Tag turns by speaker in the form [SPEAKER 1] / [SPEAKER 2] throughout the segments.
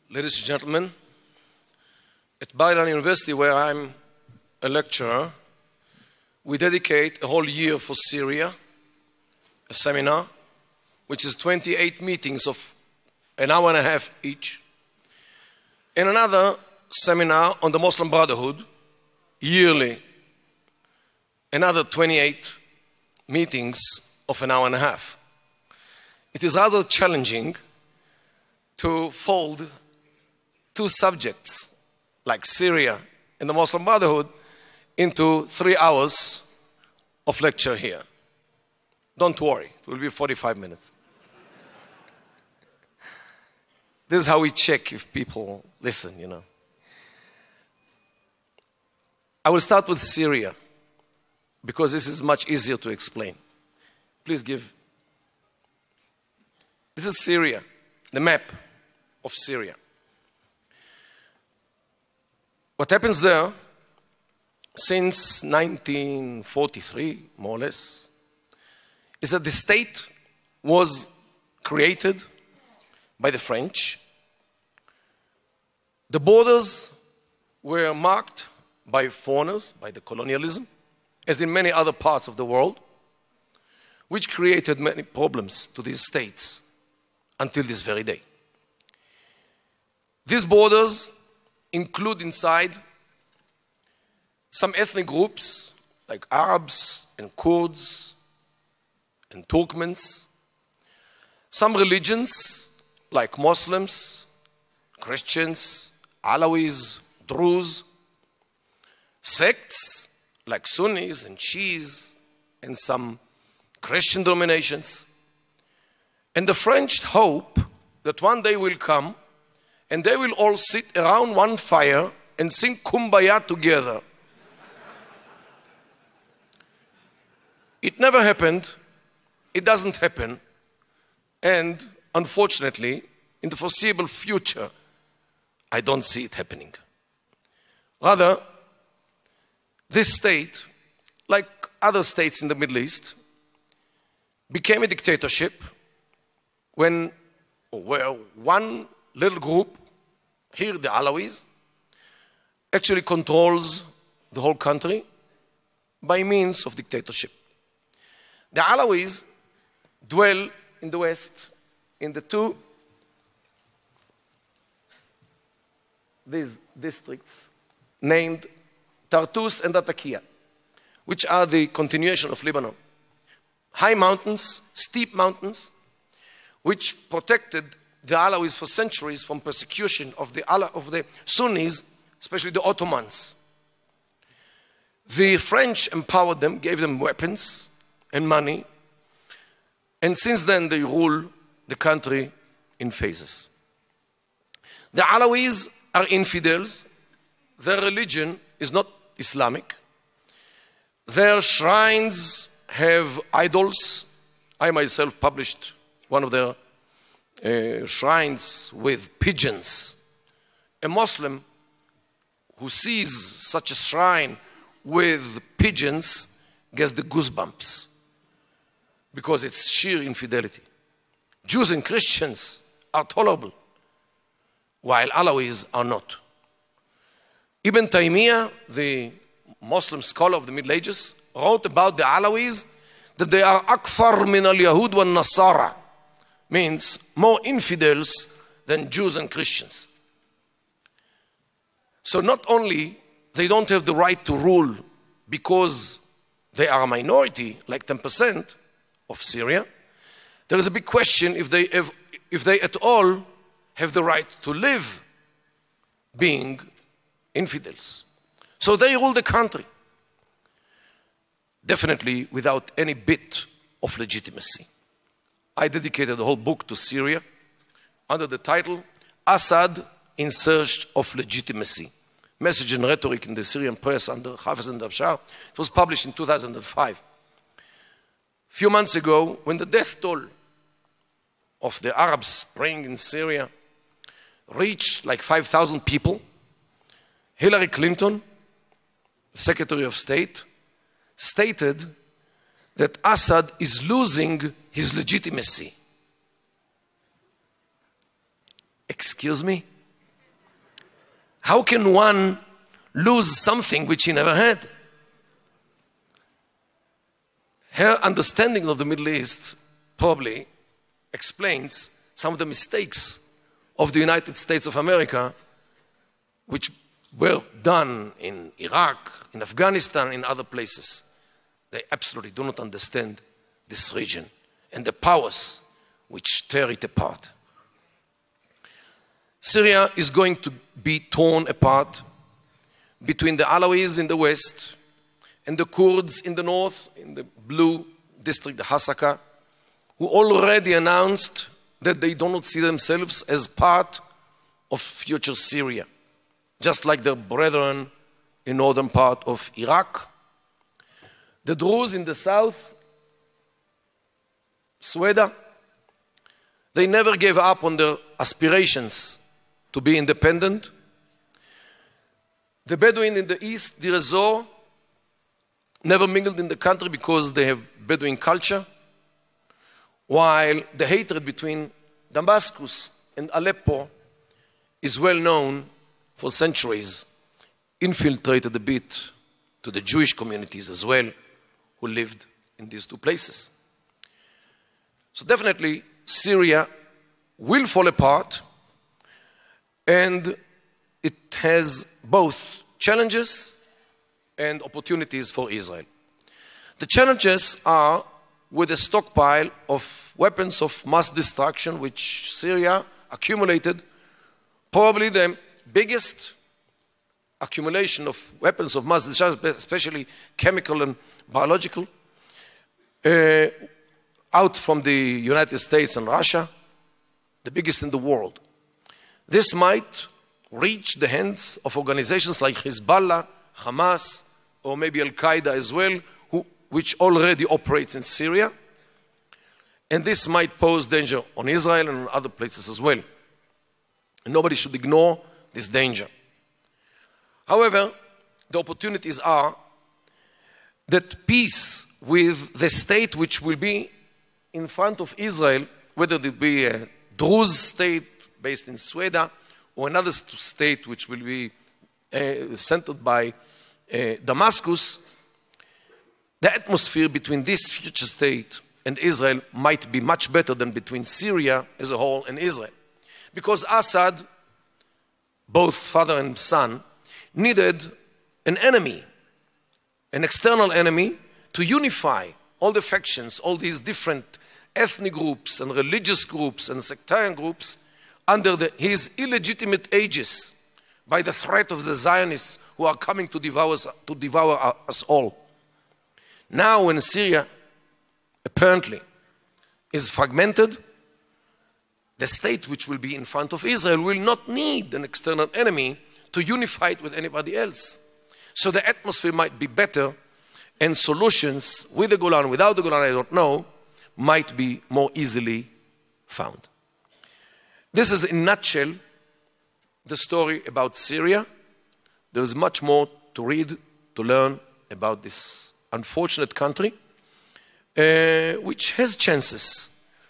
[SPEAKER 1] Ladies and gentlemen, at Bar-Ilan University, where I'm a lecturer, we dedicate a whole year for Syria, a seminar, which is 28 meetings of an hour and a half each, and another seminar on the Muslim Brotherhood, yearly, another 28 meetings of an hour and a half. It is rather challenging to fold two subjects like Syria and the Muslim Brotherhood into 3 hours of lecture here. Don't worry, it will be 45 minutes. This is how we check if people listen, you know. I will start with Syria because this is much easier to explain. Please give. This is Syria, the map of Syria. What happens there since 1943, more or less, is that the state was created by the French. The borders were marked by foreigners, by the colonialism, as in many other parts of the world, which created many problems to these states until this very day. These borders include inside some ethnic groups like Arabs and Kurds and Turkmens, some religions like Muslims, Christians, Alawis, Druze, sects like Sunnis and Shias and some Christian denominations. And the French hope that one day will come and they will all sit around one fire and sing Kumbaya together. It never happened. It doesn't happen. And unfortunately, in the foreseeable future, I don't see it happening. Rather, this state, like other states in the Middle East, became a dictatorship where one little group, here the Alawis, actually controls the whole country by means of dictatorship. The Alawis dwell in the west, in the these districts named Tartus and Latakia, which are the continuation of Lebanon. High mountains, steep mountains, which protected the Alawis for centuries from persecution of the Sunnis, especially the Ottomans. The French empowered them, gave them weapons and money, and since then they rule the country in phases. The Alawis are infidels. Their religion is not Islamic. Their shrines have idols. I myself published one of their shrines with pigeons. A Muslim who sees such a shrine with pigeons gets the goosebumps because it's sheer infidelity. Jews and Christians are tolerable, while Alawis are not. Ibn Taymiyyah, the Muslim scholar of the Middle Ages, wrote about the Alawis that they are akfar min al-Yahud wa nasara, means more infidels than Jews and Christians. So not only they don't have the right to rule because they are a minority, like 10% of Syria, there is a big question if they at all have the right to live being infidels. So they rule the country, definitely without any bit of legitimacy. I dedicated the whole book to Syria under the title, Assad in Search of Legitimacy, Message and Rhetoric in the Syrian Press under Hafez and Bashar. It was published in 2005. A few months ago, when the death toll of the Arab Spring in Syria reached like 5,000 people, Hillary Clinton, Secretary of State, stated that Assad is losing his legitimacy. Excuse me? How can one lose something which he never had? Her understanding of the Middle East probably explains some of the mistakes of the United States of America, which were done in Iraq, in Afghanistan, in other places. They absolutely do not understand this region and the powers which tear it apart. Syria is going to be torn apart between the Alawis in the west and the Kurds in the north, in the blue district, the Hasaka, who already announced that they do not see themselves as part of future Syria, just like their brethren in northern part of Iraq. The Druze in the south, Sweden, they never gave up on their aspirations to be independent. The Bedouin in the east, Deir ez-Zor, never mingled in the country because they have Bedouin culture, while the hatred between Damascus and Aleppo is well known for centuries, infiltrated a bit to the Jewish communities as well, who lived in these two places. So definitely Syria will fall apart, and it has both challenges and opportunities for Israel. The challenges are with a stockpile of weapons of mass destruction which Syria accumulated, probably the biggest accumulation of weapons of mass destruction, especially chemical and biological, out from the United States and Russia, the biggest in the world. This might reach the hands of organizations like Hezbollah, Hamas, or maybe Al-Qaeda as well, which already operates in Syria. And this might pose danger on Israel and other places as well. And nobody should ignore this danger. However, the opportunities are that peace with the state which will be in front of Israel, whether it be a Druze state based in Sweden or another state which will be centered by Damascus, the atmosphere between this future state and Israel might be much better than between Syria as a whole and Israel. Because Assad, both father and son, needed an enemy, an external enemy, to unify all the factions, all these different ethnic groups and religious groups and sectarian groups under his illegitimate aegis by the threat of the Zionists who are coming to devour us all. Now when Syria apparently is fragmented, the state which will be in front of Israel will not need an external enemy to unify it with anybody else. So the atmosphere might be better, and solutions with the Golan, without the Golan, I don't know, might be more easily found. This is in a nutshell the story about Syria. There is much more to read, to learn about this unfortunate country, which has chances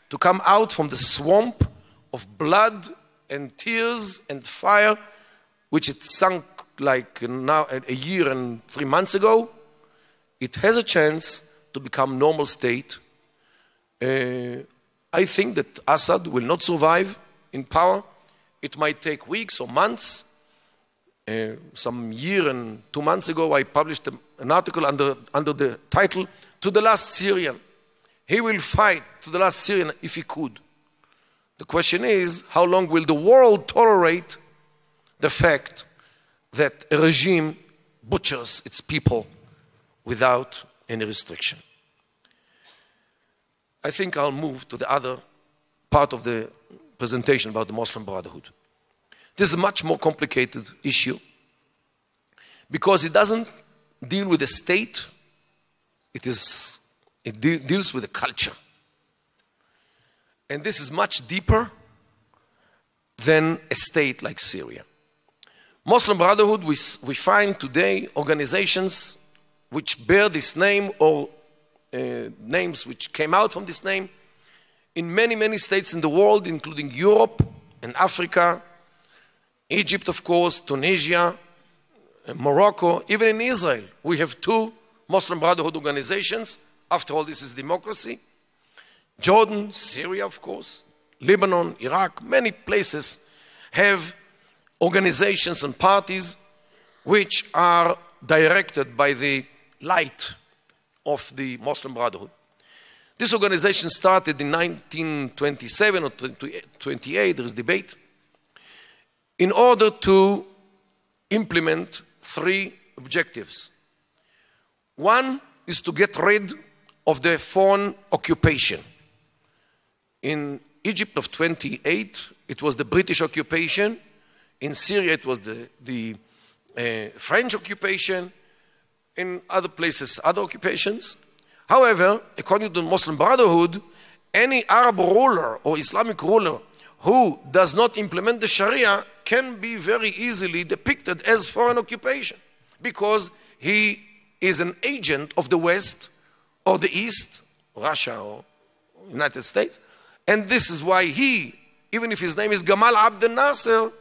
[SPEAKER 1] to come out from the swamp of blood and tears and fire, which it sunk like now a year and 3 months ago. It has a chance to become normal state. I think that Assad will not survive in power. It might take weeks or months. Some year and 2 months ago, I published an article under the title, "To the Last Syrian." He will fight to the last Syrian if he could. The question is, how long will the world tolerate the fact that a regime butchers its people without any restriction? I think I'll move to the other part of the presentation about the Muslim Brotherhood. This is a much more complicated issue because it doesn't deal with the state, it deals with the culture. And this is much deeper than a state like Syria. Muslim Brotherhood, we find today organizations which bear this name or names which came out from this name in many, many states in the world, including Europe and Africa Egypt, of course, Tunisia, Morocco, even in Israel. We have 2 Muslim Brotherhood organizations. After all, this is democracy. Jordan, Syria, of course, Lebanon, Iraq, many places have organizations and parties which are directed by the light of the Muslim Brotherhood. This organization started in 1927 or 28, there is debate, in order to implement 3 objectives. One is to get rid of the foreign occupation. In Egypt of 28, it was the British occupation. In Syria, it was the French occupation. In other places, other occupations. However, according to the Muslim Brotherhood, any Arab ruler or Islamic ruler who does not implement the Sharia can be very easily depicted as foreign occupation because he is an agent of the West or the East, Russia or United States. And this is why he, even if his name is Gamal Abdel Nasser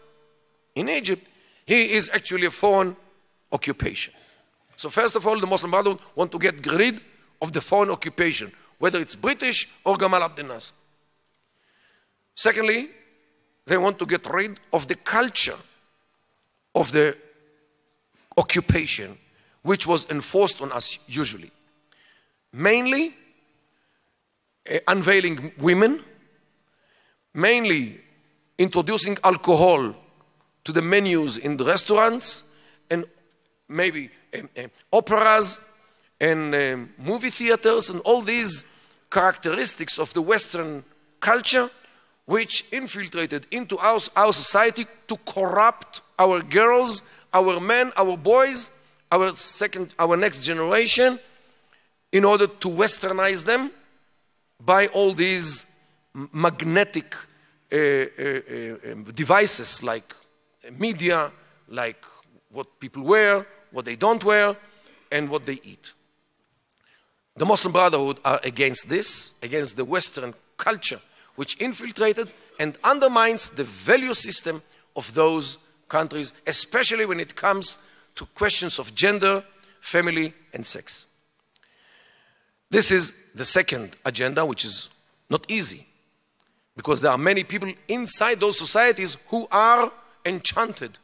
[SPEAKER 1] in Egypt, he is actually a foreign occupation. So first of all, the Muslim Brotherhood want to get rid of the foreign occupation, whether it's British or Gamal Abdel Nasser. Secondly, they want to get rid of the culture of the occupation, which was enforced on us usually. Mainly unveiling women, mainly introducing alcohol to the menus in the restaurants, and maybe operas and movie theaters, and all these characteristics of the Western culture which infiltrated into our society to corrupt our girls, our men, our boys, our next generation, in order to westernize them by all these magnetic devices like media, like what people wear, what they don't wear, and what they eat. The Muslim Brotherhood are against this, against the Western culture, which infiltrated and undermines the value system of those countries, especially when it comes to questions of gender, family, and sex. This is the second agenda, which is not easy, because there are many people inside those societies who are enchanted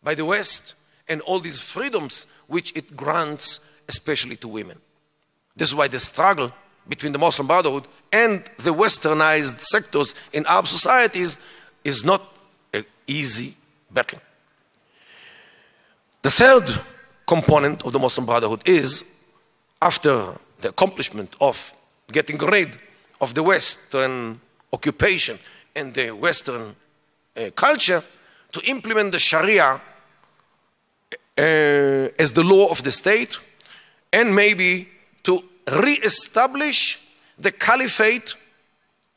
[SPEAKER 1] by the West and all these freedoms which it grants, especially to women. This is why the struggle between the Muslim Brotherhood and the westernized sectors in Arab societies is not an easy battle. The third component of the Muslim Brotherhood is, after the accomplishment of getting rid of the Western occupation and the Western culture, to implement the Sharia as the law of the state, and maybe to re-establish the caliphate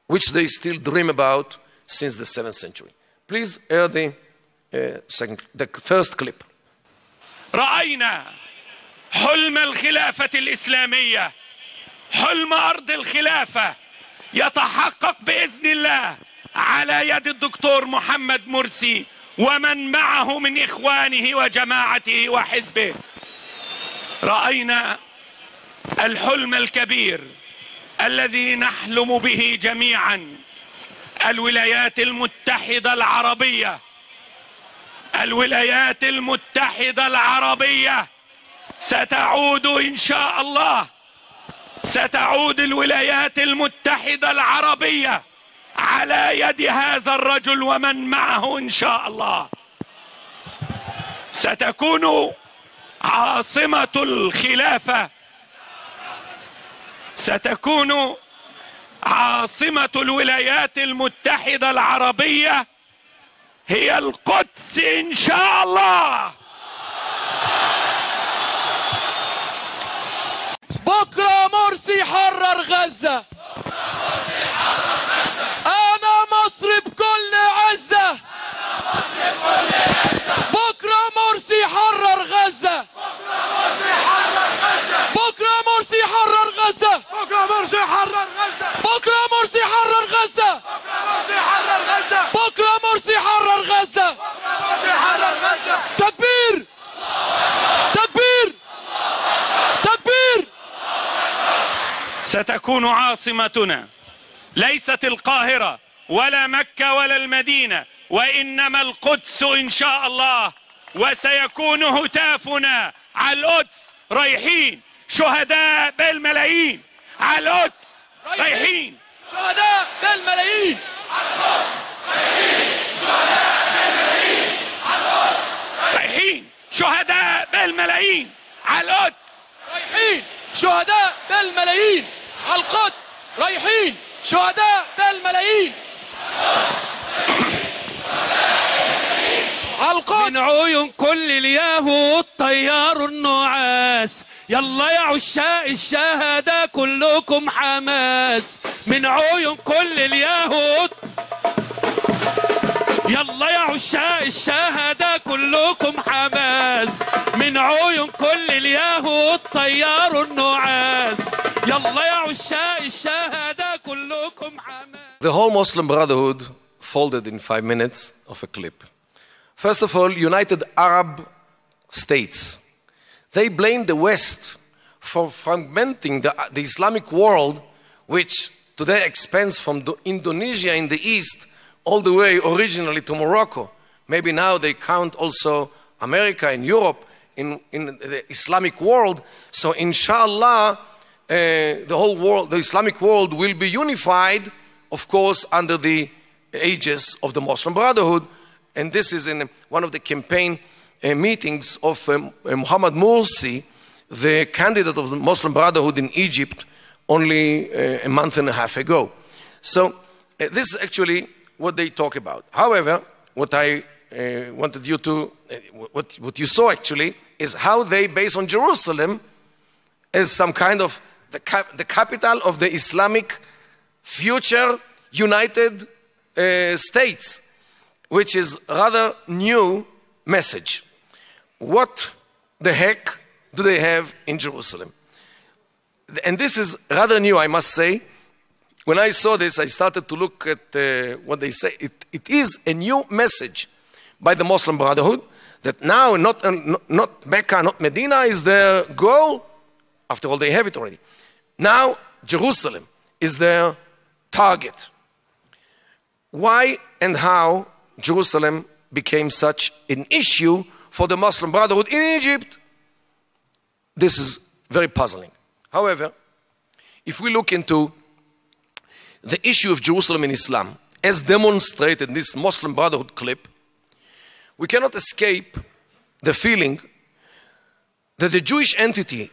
[SPEAKER 1] which they still dream about since the 7th century. Please hear the first clip.
[SPEAKER 2] رأينا حلم الخلافة الإسلامية، حلم أرض الخلافة يتحقق بإذن الله على يد الدكتور محمد مرسي ومن معه من إخوانه وجماعته وحزبه. رأينا الحلم الكبير الذي نحلم به جميعا، الولايات المتحدة العربية. الولايات المتحدة العربية ستعود إن شاء الله، ستعود الولايات المتحدة العربية على يد هذا الرجل ومن معه إن شاء الله. ستكون عاصمة الخلافة، ستكون عاصمة الولايات المتحدة العربية هي القدس إن شاء الله.
[SPEAKER 3] بكرة مرسي حرر غزة، أنا مصر بكل عزة، بكرة مرسي حرر غزة، بكرة مرسي حرر غزة، بكرة مرسي حرر غزة، بكرة مرسي حرر غزة، بكرة مرسي حرر غزة، بكرة مرسي حرر غزة،
[SPEAKER 2] ستكون عاصمتنا ليست القاهرة ولا مكة ولا المدينة، وإنما القدس إن شاء الله. وسيكون هتافنا على القدس، رايحين شهداء بالملايين على القدس، رايحين
[SPEAKER 3] شهداء بالملايين على القدس،
[SPEAKER 2] رايحين شهداء بالملايين على القدس،
[SPEAKER 3] رايحين شهداء بالملايين على القدس، رايحين شهداء بالملايين على القدس. من عيون كل اليهود طيار النعاس، يلا يا عشاق الشهداء كلكم حماس. من عيون كل اليهود، يلا يا عشاق الشهداء كلكم حماس. من عيون كل اليهود طيار النعاس، يلا يا عشاق الشهداء كلكم حماس.
[SPEAKER 1] The whole Muslim Brotherhood folded in 5 minutes of a clip. First of all, United Arab States. They blamed the West for fragmenting the Islamic world, which to their expense from Indonesia in the east all the way originally to Morocco. Maybe now they count also America and Europe in the Islamic world. So inshallah, the whole world, the Islamic world will be unified, of course, under the aegis of the Muslim Brotherhood. And this is in one of the campaign meetings of Muhammad Morsi, the candidate of the Muslim Brotherhood in Egypt, only a month and a half ago. So this is actually what they talk about. However, what I wanted you to, what you saw actually, is how they base on Jerusalem as some kind of the capital of the Islamic future United States, which is rather new message. What the heck do they have in Jerusalem? And this is rather new, I must say. When I saw this, I started to look at what they say. It is a new message by the Muslim Brotherhood that now not Mecca, not Medina is their goal. After all, they have it already. Now Jerusalem is their target. Why and how Jerusalem became such an issue for the Muslim Brotherhood in Egypt? This is very puzzling. However, if we look into the issue of Jerusalem in Islam, as demonstrated in this Muslim Brotherhood clip, we cannot escape the feeling that the Jewish entity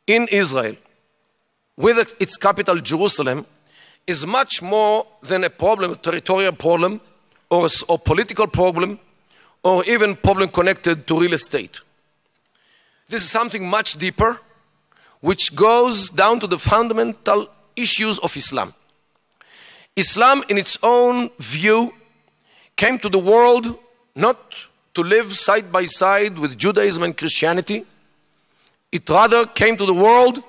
[SPEAKER 1] in Israel, with its capital Jerusalem, is much more than a problem, a territorial problem, or political problem, or even problem connected to real estate. This is something much deeper, which goes down to the fundamental issues of Islam. Islam, in its own view, came to the world not to live side by side with Judaism and Christianity. It rather came to the world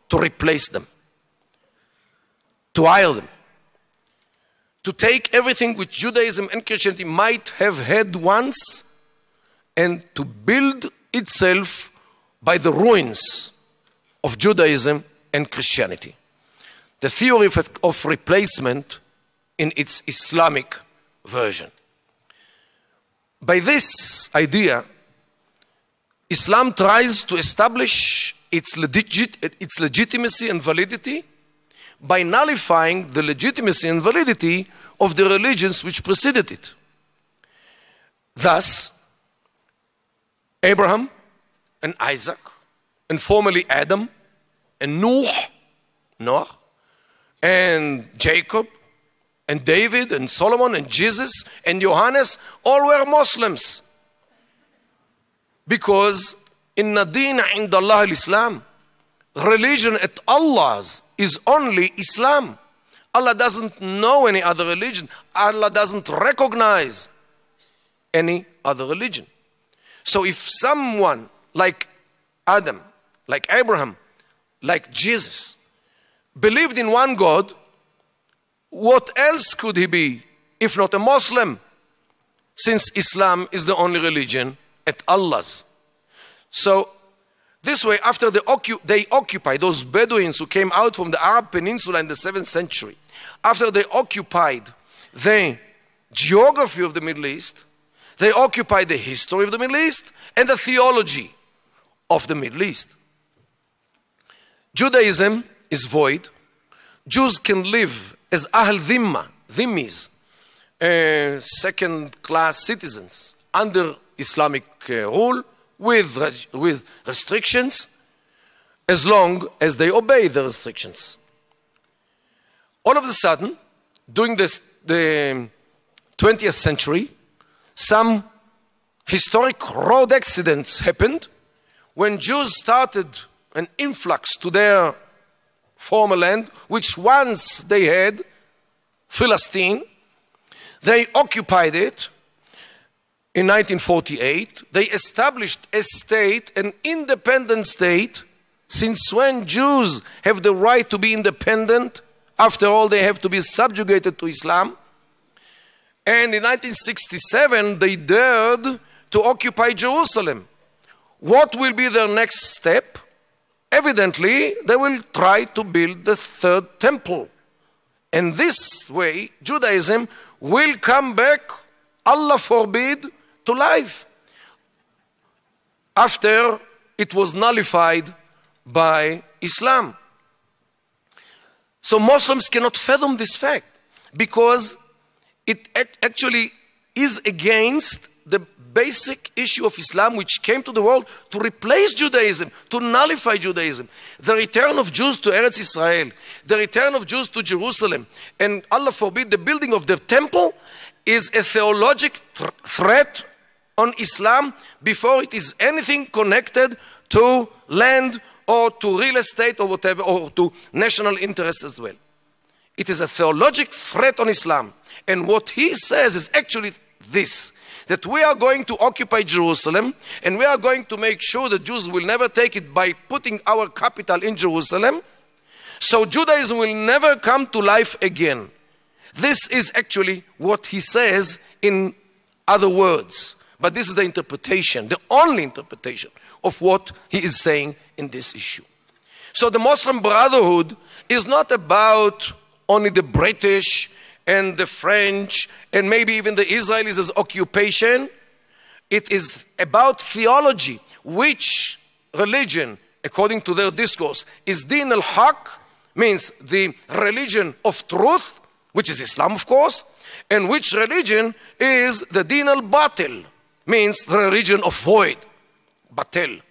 [SPEAKER 1] to replace them, to hire them, to take everything which Judaism and Christianity might have had once and to build itself by the ruins of Judaism and Christianity. The theory of replacement in its Islamic version. By this idea, Islam tries to establish its legitimacy and validity by nullifying the legitimacy and validity of the religions which preceded it. Thus, Abraham and Isaac, and formerly Adam, and Noah, and Jacob, and David, and Solomon, and Jesus, and Johannes, all were Muslims. Because inna deena inda Allah al-Islam, religion at Allah's is only Islam. Allah doesn't know any other religion. Allah doesn't recognize any other religion. So if someone like Adam, like Abraham, like Jesus, believed in one God, what else could he be if not a Muslim? Since Islam is the only religion at Allah's. So This way, after they occupied, those Bedouins who came out from the Arab Peninsula in the 7th century, after they occupied the geography of the Middle East, they occupied the history of the Middle East and the theology of the Middle East. Judaism is void. Jews can live as Ahl Dhimma, Dhimmis, second-class citizens under Islamic rule with restrictions, as long as they obey the restrictions. All of a sudden, during the 20th century, some historic road accidents happened when Jews started an influx to their former land, which once they had, Philistine. They occupied it in 1948. They established a state, an independent state. Since when Jews have the right to be independent? After all, they have to be subjugated to Islam. And in 1967, they dared to occupy Jerusalem. What will be their next step? Evidently, they will try to build the third temple. And this way, Judaism will come back, Allah forbid, to life, after it was nullified by Islam. So Muslims cannot fathom this fact, because it actually is against the basic issue of Islam, which came to the world to replace Judaism, to nullify Judaism. The return of Jews to Eretz Israel, the return of Jews to Jerusalem, and Allah forbid, the building of the temple is a theological threat on Islam before it is anything connected to land or to real estate or whatever, or to national interests as well. It is a theological threat on Islam. And what he says is actually this, that we are going to occupy Jerusalem, and we are going to make sure that Jews will never take it by putting our capital in Jerusalem, so Judaism will never come to life again. This is actually what he says in other words. But this is the interpretation, the only interpretation of what he is saying in this issue. So the Muslim Brotherhood is not about only the British and the French and maybe even the Israelis as occupation. It is about theology, which religion, according to their discourse, is Din al-Haq, means the religion of truth, which is Islam, of course, and which religion is the Din al-Batil, means the religion of void, Batel,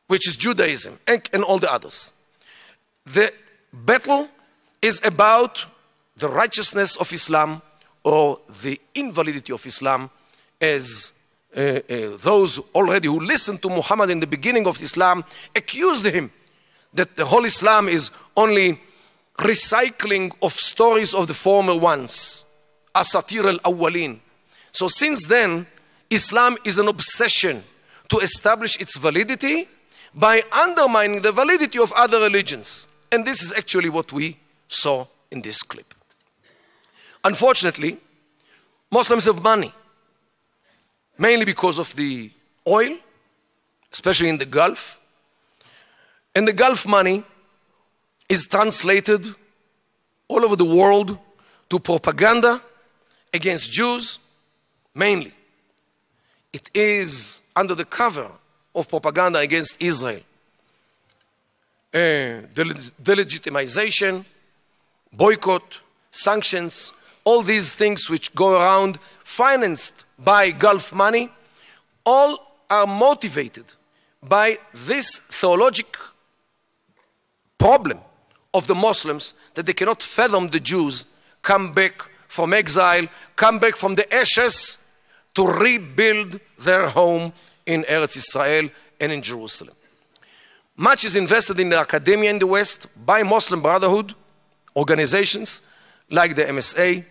[SPEAKER 1] which is Judaism, and all the others. The battle is about the righteousness of Islam or the invalidity of Islam, as those already who listened to Muhammad in the beginning of Islam accused him that the whole Islam is only recycling of stories of the former ones, asatir al-awwalin. So since then, Islam is an obsession to establish its validity by undermining the validity of other religions. And this is actually what we saw in this clip. Unfortunately, Muslims have money, mainly because of the oil, especially in the Gulf. And the Gulf money is translated all over the world to propaganda against Jews, mainly. It is under the cover of propaganda against Israel. Delegitimization, boycott, sanctions, all these things which go around, financed by Gulf money, all are motivated by this theological problem of the Muslims, that they cannot fathom the Jews come back from exile, come back from the ashes to rebuild their home in Eretz Israel and in Jerusalem. Much is invested in the academia in the West by Muslim Brotherhood organizations like the MSA,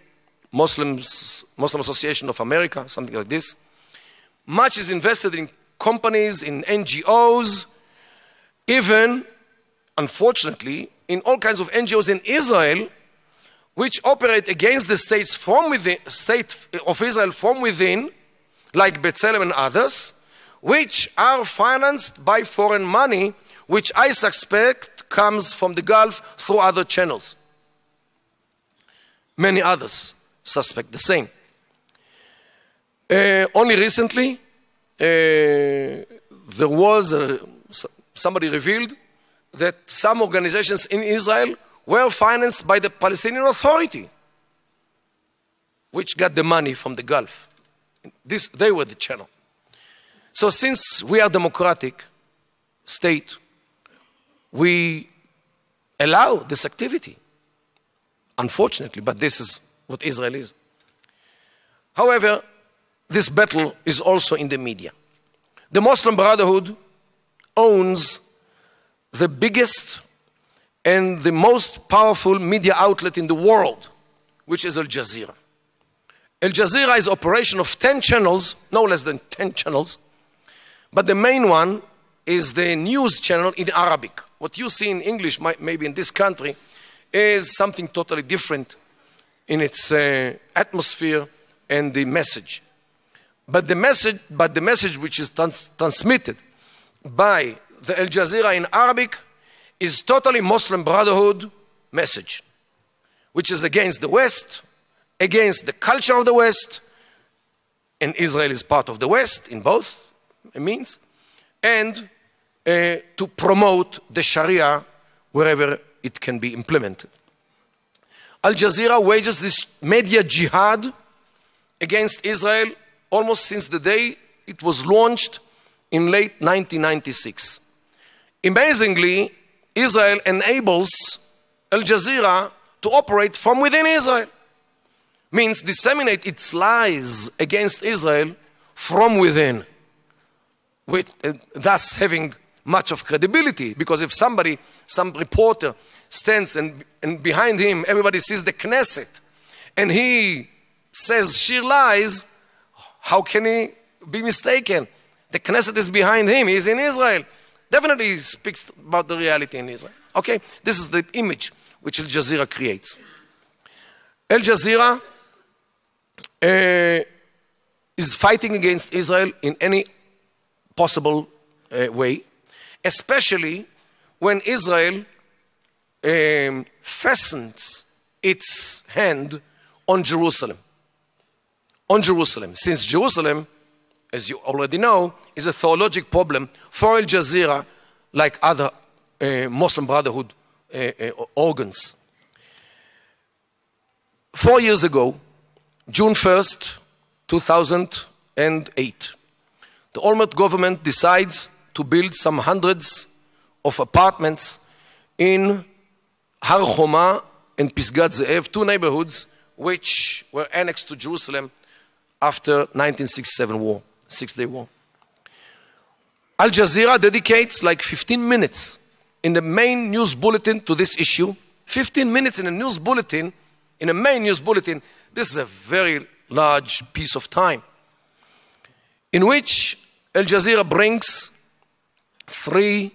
[SPEAKER 1] Muslim Association of America, something like this. Much is invested in companies, in NGOs, even, unfortunately, in all kinds of NGOs in Israel, which operate against the states from within, state of Israel from within, like B'Tselem and others, which are financed by foreign money, which I suspect comes from the Gulf through other channels. Many others suspect the same. Only recently, there was somebody revealed that some organizations in Israel were financed by the Palestinian Authority, which got the money from the Gulf. They were the channel. So since we are democratic state, we allow this activity, unfortunately, but this is what Israel is. However, this battle is also in the media. The Muslim Brotherhood owns the biggest and the most powerful media outlet in the world, which is Al Jazeera. Al Jazeera is an operation of 10 channels, no less than 10 channels, but the main one is the news channel in Arabic. What you see in English, maybe in this country, is something totally different in its atmosphere and the message. But the message which is transmitted by the Al Jazeera in Arabic is totally Muslim Brotherhood message, which is against the West, against the culture of the West, and Israel is part of the West in both means, and to promote the Sharia wherever it can be implemented. Al Jazeera wages this media jihad against Israel almost since the day it was launched in late 1996. Amazingly, Israel enables Al Jazeera to operate from within Israel. Means disseminate its lies against Israel from within, with thus having much of credibility. Because if some reporter stands and behind him everybody sees the Knesset and he says sheer lies, how can he be mistaken? The Knesset is behind him, he is in Israel. Definitely he speaks about the reality in Israel. Okay, this is the image which Al Jazeera creates. Al Jazeera is fighting against Israel in any possible way, especially when Israel fastens its hand on Jerusalem. On Jerusalem, since Jerusalem, as you already know, is a theological problem for Al Jazeera, like other Muslim Brotherhood organs. 4 years ago, June 1st, 2008, the Olmert government decides to build some hundreds of apartments in Har Choma and Pisgat Ze'ev, two neighborhoods which were annexed to Jerusalem after 1967 war, Six-Day War. Al Jazeera dedicates like 15 minutes in the main news bulletin to this issue. 15 minutes in a news bulletin, in a main news bulletin, this is a very large piece of time, in which Al Jazeera brings three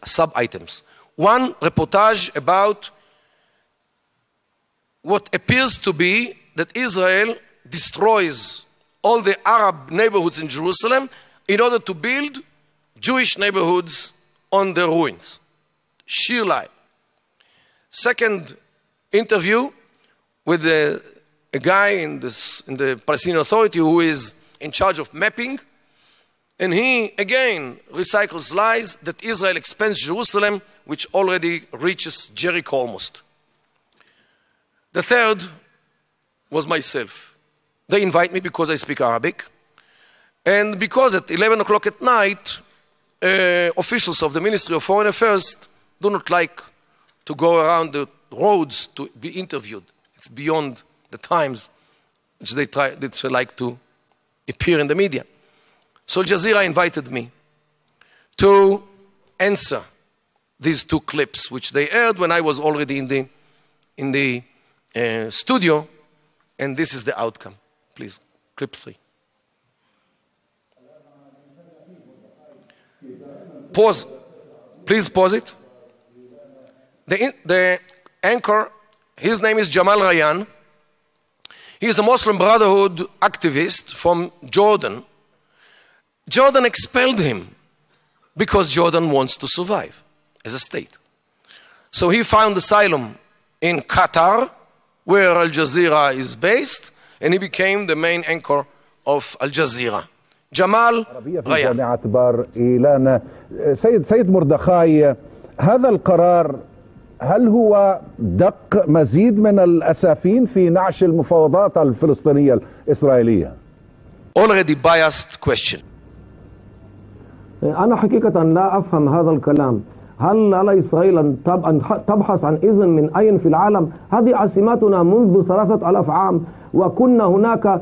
[SPEAKER 1] sub-items. One, reportage about what appears to be that Israel destroys all the Arab neighborhoods in Jerusalem in order to build Jewish neighborhoods on the ruins. Sheer lie. Second interview with a guy in the Palestinian Authority who is in charge of mapping, and he again recycles lies that Israel expands Jerusalem, which already reaches Jericho almost. The third was myself. They invite me because I speak Arabic, and because at 11 o'clock at night, officials of the Ministry of Foreign Affairs do not like to go around the roads to be interviewed. It's beyond the times which they like to appear in the media. So Al Jazeera invited me to answer these two clips, which they aired when I was already in the studio, and this is the outcome. Please, clip 3. Pause. Please pause it. The anchor, his name is Jamal Rayyan. He is a Muslim Brotherhood activist from Jordan, Jordan expelled him because Jordan wants to survive as a state. So he found asylum in Qatar, where Al Jazeera is based, and he became the main anchor of Al Jazeera. Jamal Rayyan.
[SPEAKER 4] جامعة بار إيلان. سيد مردخاي، هذا القرار هل هو دق مزيد من الأسافين في نعش المفاوضات الفلسطينية الإسرائيلية؟
[SPEAKER 1] Already biased question.
[SPEAKER 5] أنا حقيقة لا أفهم هذا الكلام. هل على إسرائيل أن تبحث عن إذن من أين في العالم؟ هذه عاصمتنا منذ 3000 عام، وكنا هناك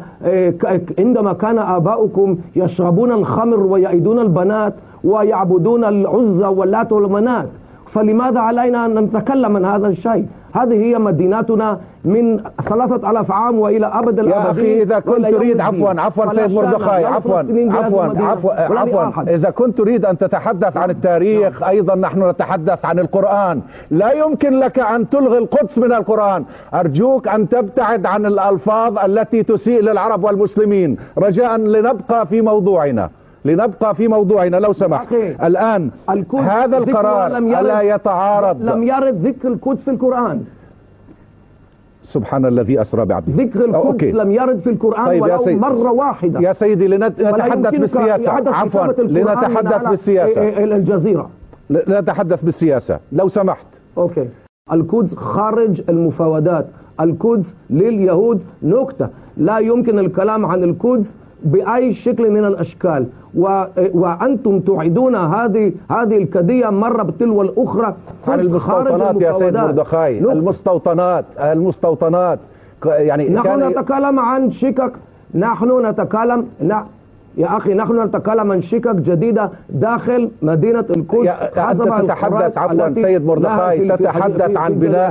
[SPEAKER 5] عندما كان آباؤكم يشربون الخمر ويعيدون البنات ويعبدون العزى واللات والمنات، فلماذا علينا أن نتكلم عن هذا الشيء؟ هذه هي مدينتنا من 3000 عام وإلى أبد الأبدين.
[SPEAKER 4] يا أخي إذا كنت تريد عفوا سيد مردخاي، عفوا إذا كنت تريد أن تتحدث عن التاريخ، أيضا نحن نتحدث عن القرآن. لا يمكن لك أن تلغي القدس من القرآن. أرجوك أن تبتعد عن الألفاظ التي تسيء للعرب والمسلمين، رجاء لنبقى في موضوعنا لو سمحت. الآن هذا القرار ألا يتعارض؟
[SPEAKER 5] لم يرد ذكر القدس في القرآن.
[SPEAKER 4] سبحان الذي أسرى بعبده.
[SPEAKER 5] ذكر القدس لم يرد في القرآن
[SPEAKER 4] طيب
[SPEAKER 5] ولو مرة واحدة.
[SPEAKER 4] يا سيدي لنتحدث بالسياسة. عفوا لنتحدث بالسياسة.
[SPEAKER 5] الجزيرة
[SPEAKER 4] لنتحدث بالسياسة لو سمحت.
[SPEAKER 5] أوكي. القدس خارج المفاوضات. القدس لليهود نكتة. لا يمكن الكلام عن القدس بأي شكل من الأشكال، وأنتم تعيدون هذه القضية مرة بتلو الأخرى.
[SPEAKER 4] عن المستوطنات يا سيد مردخاي، المستوطنات يعني
[SPEAKER 5] نحن نتكلم عن شقق، يا أخي نحن نتكلم عن شقق جديدة داخل مدينة القدس.
[SPEAKER 4] أنت تتحدث عفوا سيد مردخاي، تتحدث عن بناء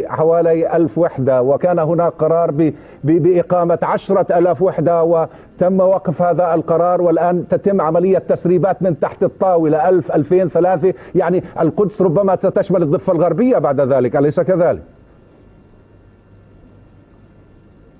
[SPEAKER 4] حوالي 1000 وحدة، وكان هناك قرار بإقامة 10,000 وحدة، وتم وقف هذا القرار، والآن تتم عملية تسريبات من تحت الطاولة 1000 2000 3. يعني القدس ربما ستشمل الضفة الغربية بعد ذلك، أليس كذلك؟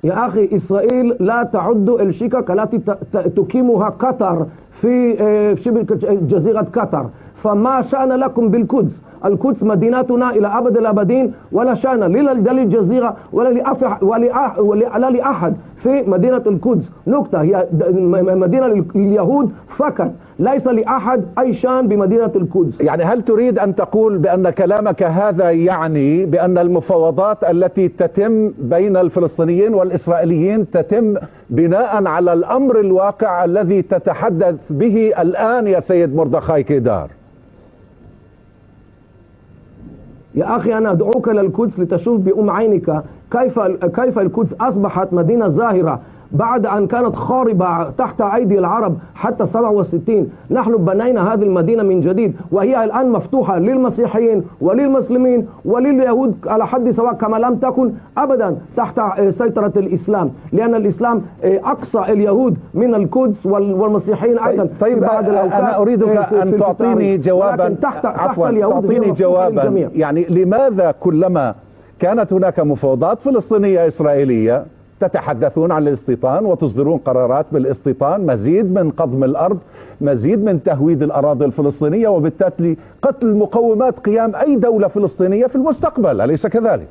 [SPEAKER 5] يا أخي إسرائيل لا تعد الشقق التي تقيمها قطر في شبه جزيرة قطر، فما شأن لكم بالقدس؟ القدس مدينتنا إلى أبد الأبدين، ولا شأن لا للجزيرة ولا لأحد في مدينة القدس. نقطة. هي مدينة لليهود فقط، ليس لأحد أي شأن بمدينة القدس.
[SPEAKER 4] يعني هل تريد أن تقول بأن كلامك هذا يعني بأن المفاوضات التي تتم بين الفلسطينيين والإسرائيليين تتم بناء على الأمر الواقع الذي تتحدث به الآن يا سيد مردخاي كيدار؟
[SPEAKER 5] يا أخي أنا أدعوك للقدس لتشوف بأم عينك كيف القدس أصبحت مدينة زاهرة بعد أن كانت خاربة تحت أيدي العرب حتى 67. نحن بنينا هذه المدينة من جديد، وهي الآن مفتوحة للمسيحيين وللمسلمين ولليهود على حد سواء، كما لم تكن أبدا تحت سيطرة الإسلام، لأن الإسلام أقصى اليهود من القدس والمسيحيين أيضا.
[SPEAKER 4] طيب أنا أريدك أن تعطيني جوابا، تعطيني جوابا. يعني لماذا كلما كانت هناك مفاوضات فلسطينية إسرائيلية تتحدثون عن الاستيطان وتصدرون قرارات بالاستيطان، مزيد من قضم الأرض، مزيد من تهويد الأراضي الفلسطينية، وبالتالي قتل مقومات قيام أي دولة فلسطينية في المستقبل، أليس كذلك؟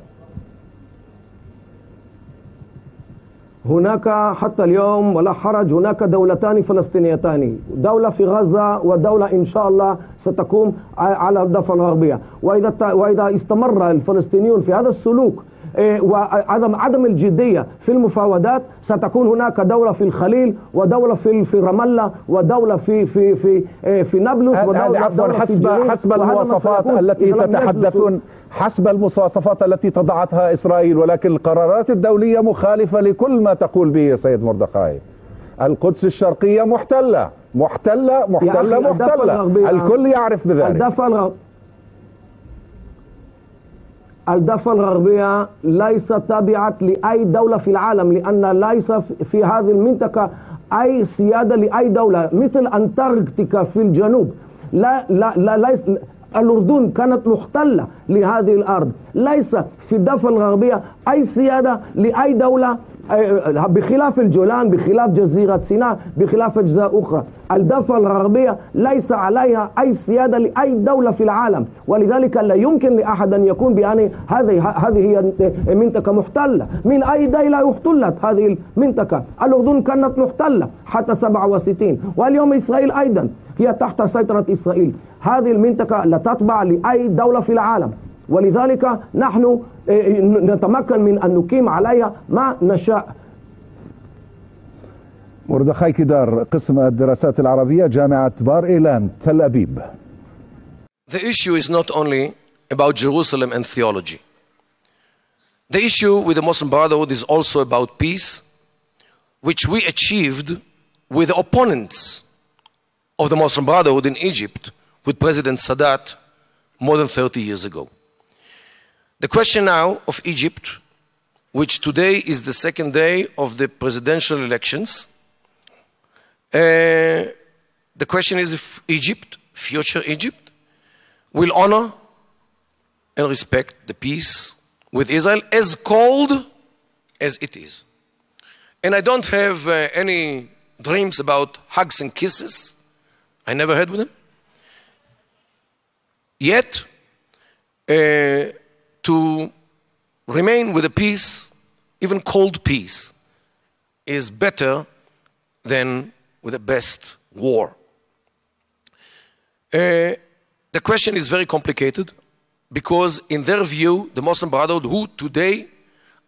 [SPEAKER 5] هناك حتى اليوم ولا حرج هناك دولتان فلسطينيتان، دولة في غزة ودولة إن شاء الله ستقوم على الضفة الغربية. وإذا استمر الفلسطينيون في هذا السلوك وعدم الجدية في المفاوضات، ستكون هناك دولة في الخليل، ودولة في رام الله، ودولة في نابلس،
[SPEAKER 4] ودولة حسب المواصفات التي تتحدثون، حسب المواصفات التي تضعتها إسرائيل، ولكن القرارات الدولية مخالفة لكل ما تقول به يا سيد مردخاي. القدس الشرقية محتلة محتلة محتلة محتلة، الكل يعرف بذلك.
[SPEAKER 5] الضفة الغربية ليست تابعة لأي دولة في العالم، لأن ليس في هذه المنطقة أي سيادة لأي دولة، مثل أنتاركتيكا في الجنوب. ليس الأردن كانت محتلة لهذه الأرض، ليس في الضفة الغربية أي سيادة لأي دولة بخلاف الجولان، بخلاف جزيرة سيناء، بخلاف أجزاء أخرى. الضفة الغربية ليس عليها أي سيادة لأي دولة في العالم، ولذلك لا يمكن لأحد أن يكون بأن هذه هي منطقة محتلة. من أي دولة احتلت هذه المنطقة؟ الأردن كانت محتلة حتى 67، واليوم إسرائيل أيضا هي تحت سيطرة إسرائيل. هذه المنطقة لا تتبع لأي دولة في العالم، ولذلك نحن نتمكن من أن نقيم عليها ما نشاء.
[SPEAKER 4] مردخاي كدار، قسم الدراسات العربية، جامعة بار إيلان، تل أبيب.
[SPEAKER 1] The issue is not only about Jerusalem and theology. The issue with the Muslim Brotherhood is also about peace, which we achieved with the opponents of the Muslim Brotherhood in Egypt with President Sadat more than 30 years ago. The question now of Egypt, which today is the second day of the presidential elections, the question is if Egypt, future Egypt, will honor and respect the peace with Israel as cold as it is. And I don't have any dreams about hugs and kisses. I never had with them. Yet, to remain with a peace, even cold peace, is better than with the best war. The question is very complicated because in their view, the Muslim Brotherhood, who today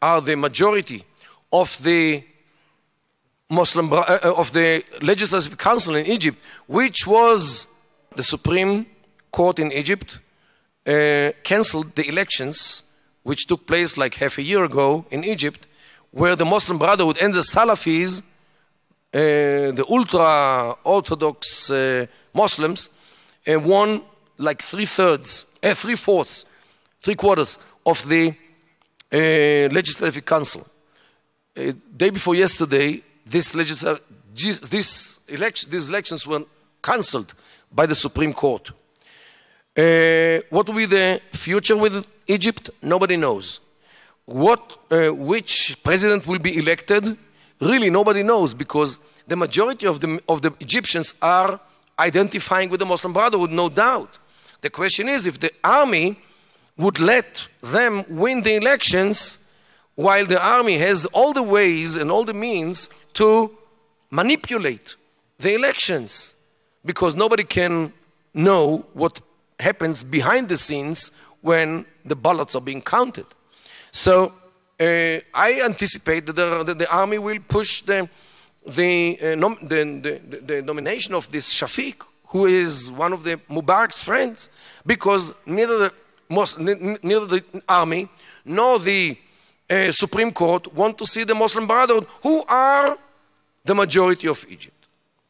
[SPEAKER 1] are the majority of the of the Legislative Council in Egypt, which was the Supreme Court in Egypt, cancelled the elections which took place like half a year ago in Egypt, where the Muslim Brotherhood and the Salafis, the ultra-Orthodox Muslims, won like three-quarters of the Legislative Council. Day before yesterday, these elections were cancelled by the Supreme Court. What will be the future with Egypt? Nobody knows. Which president will be elected? Really, nobody knows, because the majority of the Egyptians are identifying with the Muslim Brotherhood, no doubt. The question is if the army would let them win the elections, while the army has all the ways and all the means to manipulate the elections, because nobody can know what happens behind the scenes when the ballots are being counted. So I anticipate that the army will push the nomination of this Shafiq, who is one of the Mubarak's friends, because neither the army nor the Supreme Court want to see the Muslim Brotherhood, who are the majority of Egypt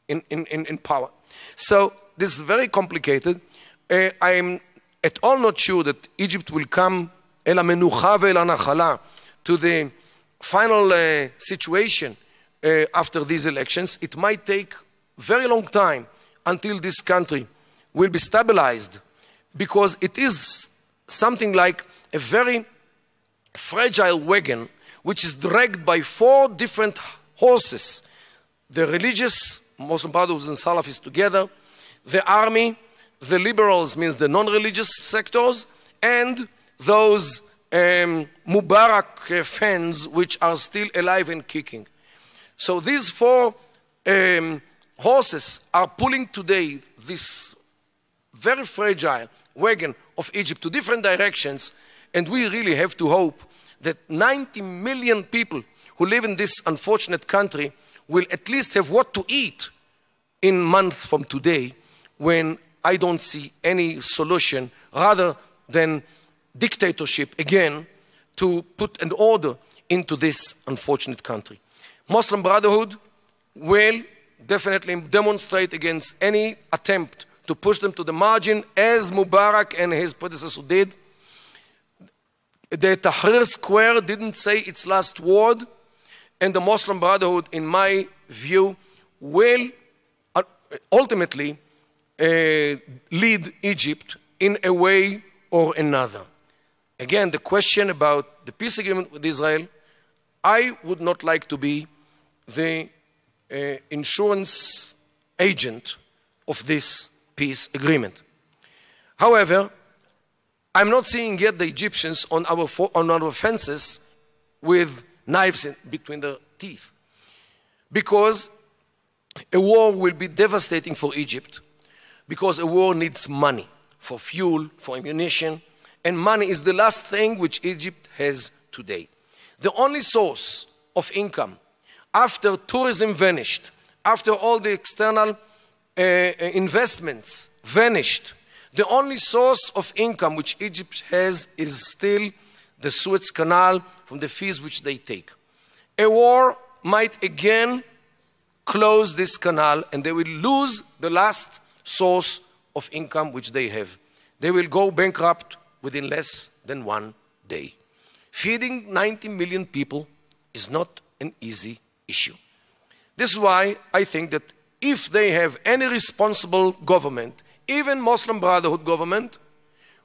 [SPEAKER 1] in power. So this is very complicated. I am at all not sure that Egypt will come el hamenucha ve'el hanachala to the final situation after these elections. It might take very long time until this country will be stabilized, because it is something like a very fragile wagon which is dragged by 4 different horses: the religious Muslim Brotherhoods and Salafis together, the army, the liberals, means the non-religious sectors, and those Mubarak fans which are still alive and kicking. So these 4 horses are pulling today this very fragile wagon of Egypt to different directions, and we really have to hope that 90 million people who live in this unfortunate country will at least have what to eat in a month from today, when I don't see any solution rather than dictatorship again to put an order into this unfortunate country. Muslim Brotherhood will definitely demonstrate against any attempt to push them to the margin, as Mubarak and his predecessor did. The Tahrir Square didn't say its last word, and the Muslim Brotherhood, in my view, will ultimately lead Egypt in a way or another. Again, the question about the peace agreement with Israel, I would not like to be the insurance agent of this peace agreement. However, I'm not seeing yet the Egyptians on our fences with knives between their teeth, because a war will be devastating for Egypt, because a war needs money for fuel, for ammunition, and money is the last thing which Egypt has today. The only source of income after tourism vanished, after all the external investments vanished, the only source of income which Egypt has is still the Suez Canal from the fees which they take. A war might again close this canal, and they will lose the last source of income which they have. They will go bankrupt within less than 1 day. Feeding 90 million people is not an easy issue. This is why I think that if they have any responsible government, even Muslim Brotherhood government,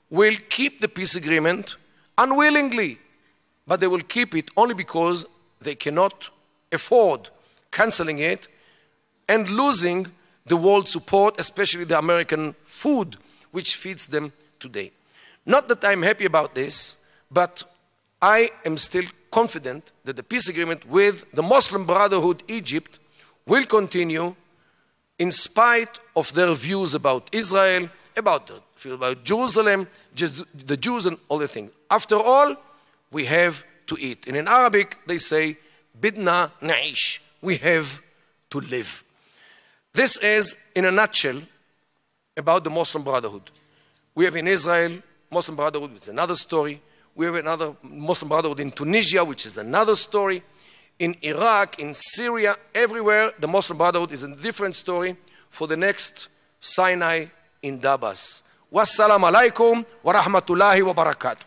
[SPEAKER 1] will keep the peace agreement unwillingly, but they will keep it only because they cannot afford cancelling it and losing the world support, especially the American food, which feeds them today. Not that I'm happy about this, but I am still confident that the peace agreement with the Muslim Brotherhood Egypt will continue in spite of their views about Israel, about Jerusalem, the Jews and all the things. After all, we have to eat. And in Arabic, they say, Bidna na'ish. We have to live. This is, in a nutshell, about the Muslim Brotherhood. We have in Israel, Muslim Brotherhood, which is another story. We have another Muslim Brotherhood in Tunisia, which is another story. In Iraq, in Syria, everywhere, the Muslim Brotherhood is a different story for the next Sinai in Dabas. Wassalamu alaikum wa rahmatullahi wa barakatuh.